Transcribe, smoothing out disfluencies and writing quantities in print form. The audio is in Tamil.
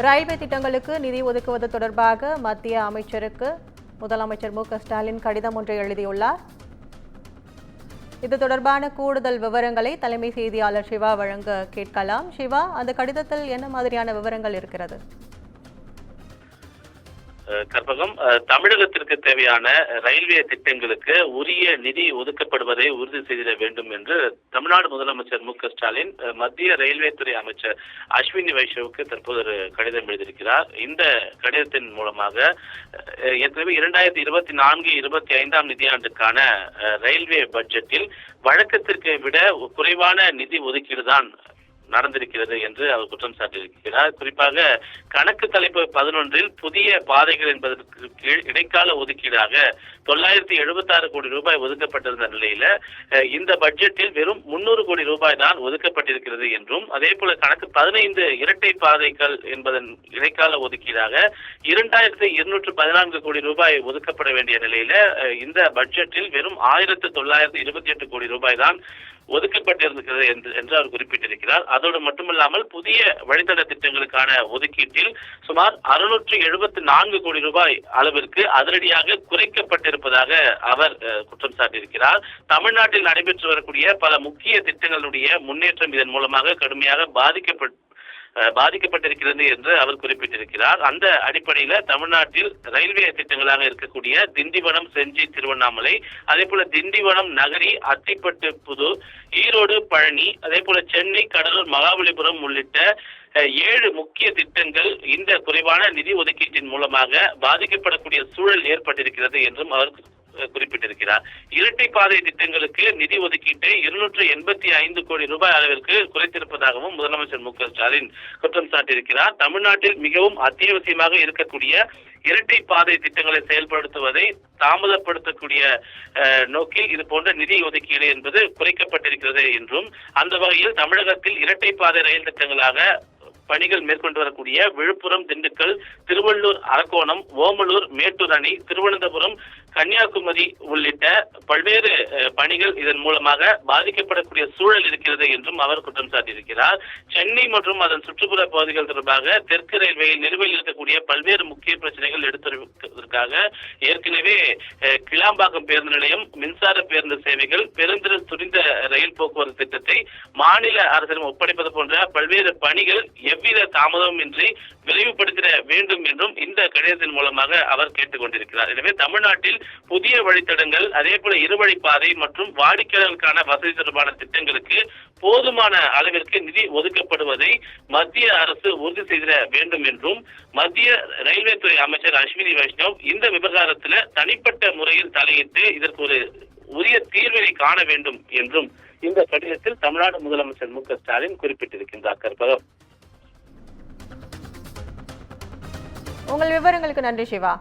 ரயில்வே திட்டங்களுக்கு நிதி ஒதுக்குவது தொடர்பாக மத்திய அமைச்சருக்கு முதலமைச்சர் மு.க.ஸ்டாலின் கடிதம் ஒன்றை எழுதியுள்ளார். இது தொடர்பான கூடுதல் விவரங்களை தலைமை செய்தியாளர் சிவா வழங்க கேட்கலாம். சிவா, அந்த கடிதத்தில் என்ன மாதிரியான விவரங்கள் இருக்கிறது? கற்பகம், தமிழகத்திற்கு தேவையான ரயில்வே திட்டங்களுக்கு உரிய நிதி ஒதுக்கப்படுவதை உறுதி செய்திட வேண்டும் என்று தமிழ்நாடு முதலமைச்சர் மு.க.ஸ்டாலின் மத்திய ரயில்வே துறை அமைச்சர் அஸ்வினி வைஷ்ணவுக்கு தற்போது ஒரு கடிதம் எழுதியிருக்கிறார். இந்த கடிதத்தின் மூலமாக ஏற்கனவே 2024-25 நிதியாண்டுக்கான ரயில்வே பட்ஜெட்டில் வழக்கத்திற்கு விட குறைவான நிதி ஒதுக்கீடு தான் நடந்திருக்கிறது என்று அவர் குற்றம் சாட்டியிருக்கிறார். குறிப்பாக கணக்கு தலைப்பு 11 புதிய பாதைகள் என்பதற்கு கீழ் இடைக்கால ஒதுக்கீடாக 976 கோடி ரூபாய் ஒதுக்கப்பட்டிருந்த நிலையில இந்த பட்ஜெட்டில் வெறும் 300 கோடி ரூபாய் தான் ஒதுக்கப்பட்டிருக்கிறது என்றும், அதே போல கணக்கு 15 இரட்டை பாதைகள் என்பதன் இடைக்கால ஒதுக்கீடாக 2214 கோடி ரூபாய் ஒதுக்கப்பட வேண்டிய நிலையில இந்த பட்ஜெட்டில் வெறும் 1928 கோடி ரூபாய் தான் ஒதுக்கப்பட்டிருக்கிறது என்று அவர் குறிப்பிட்டிருக்கிறார். அதோடு மட்டுமல்லாமல் புதிய வழித்தட திட்டங்களுக்கான ஒதுக்கீட்டில் சுமார் 674 கோடி ரூபாய் அளவிற்கு அதிரடியாக குறைக்கப்பட்டிருப்பதாக அவர் குற்றம் சாட்டியிருக்கிறார். தமிழ்நாட்டில் நடைபெற்று வரக்கூடிய பல முக்கிய திட்டங்களுடைய முன்னேற்றம் இதன் மூலமாக கடுமையாக பாதிக்கப்பட்டிருக்கிறது என்று அவர் குறிப்பிட்டிருக்கிறார். அந்த அடிப்படையில தமிழ்நாட்டில் ரயில்வே திட்டங்களாக இருக்கக்கூடிய திண்டிவனம், செஞ்சி, திருவண்ணாமலை, அதே போல திண்டிவனம், நகரி, அத்திப்பட்டு, புதூர், ஈரோடு, பழனி, அதே போல சென்னை, கடலூர், மகாபலிபுரம் உள்ளிட்ட 7 முக்கிய திட்டங்கள் இந்த குறைவான நிதி ஒதுக்கீட்டின் மூலமாக பாதிக்கப்படக்கூடிய சூழல் ஏற்பட்டிருக்கிறது என்றும் அவர் குறிப்பிட்டிருக்கிறார். இரட்டை பாதை திட்டங்களுக்கு நிதி ஒதுக்கீட்டை 285 கோடி ரூபாய் அளவிற்கு குறைத்திருப்பதாகவும் முதலமைச்சர் மு.க.ஸ்டாலின் குற்றம் சாட்டியிருக்கிறார். தமிழ்நாட்டில் மிகவும் அத்தியாவசியமாக இருக்கக்கூடிய இரட்டை பாதை திட்டங்களை செயல்படுத்துவதை தாமதப்படுத்தக்கூடிய நோக்கில் இது போன்ற நிதி ஒதுக்கீடு என்பது குறைக்கப்பட்டிருக்கிறது என்றும், அந்த வகையில் தமிழகத்தில் இரட்டை பாதை ரயில் திட்டங்களாக பணிகள் மேற்கொண்டு வரக்கூடிய விழுப்புரம், திண்டுக்கல், திருவள்ளூர், அரக்கோணம், ஓமலூர், மேட்டூர் அணை, திருவனந்தபுரம், கன்னியாகுமரி உள்ளிட்ட பல்வேறு பணிகள் இதன் மூலமாக பாதிக்கப்படக்கூடிய சூழல் இருக்கிறது என்றும் அவர் குற்றம் சாட்டியிருக்கிறார். சென்னை மற்றும் அதன் சுற்றுப்புற பகுதிகள் தொடர்பாக தெற்கு ரயில்வேயில் நிலுவையில் இருக்கக்கூடிய பல்வேறு முக்கிய பிரச்சனைகள் எடுத்துரைப்பதற்காக ஏற்கனவே கிளாம்பாக்கம் பேருந்து நிலையம், மின்சார பேருந்து சேவைகள், பெருந்திறன் துரித ரயில் போக்குவரத்து திட்டத்தை மாநில அரசிடம் ஒப்படைப்பது போன்ற பல்வேறு பணிகள் எவ்வித தாமதமும் இன்றி விரைவுபடுத்திட வேண்டும் என்றும் இந்த கடிதத்தின் மூலமாக அவர் கேட்டுக் கொண்டிருக்கிறார். எனவே தமிழ்நாட்டில் புதிய வழித்தடங்கள், அதே போல இருவழிப்பாதை மற்றும் வாடிக்கையாளர்களுக்கான வசதி தொடர்பான திட்டங்களுக்கு போதுமான அளவிற்கு நிதி ஒதுக்கப்படுவதை மத்திய அரசு உறுதி செய்திட வேண்டும் என்றும் மத்திய ரயில்வே துறை அமைச்சர் அஸ்வினி வைஷ்ணவ் இந்த விவகாரத்தில் தனிப்பட்ட முறையில் தலையிட்டு இதற்கு ஒரு உரிய தீர்வினை காண வேண்டும் என்றும் இந்த கடிதத்தில் தமிழ்நாடு முதலமைச்சர் மு.க.ஸ்டாலின் குறிப்பிட்டிருக்கின்றார். கற்பகம், உங்கள் விவரங்களுக்கு நன்றி சிவா.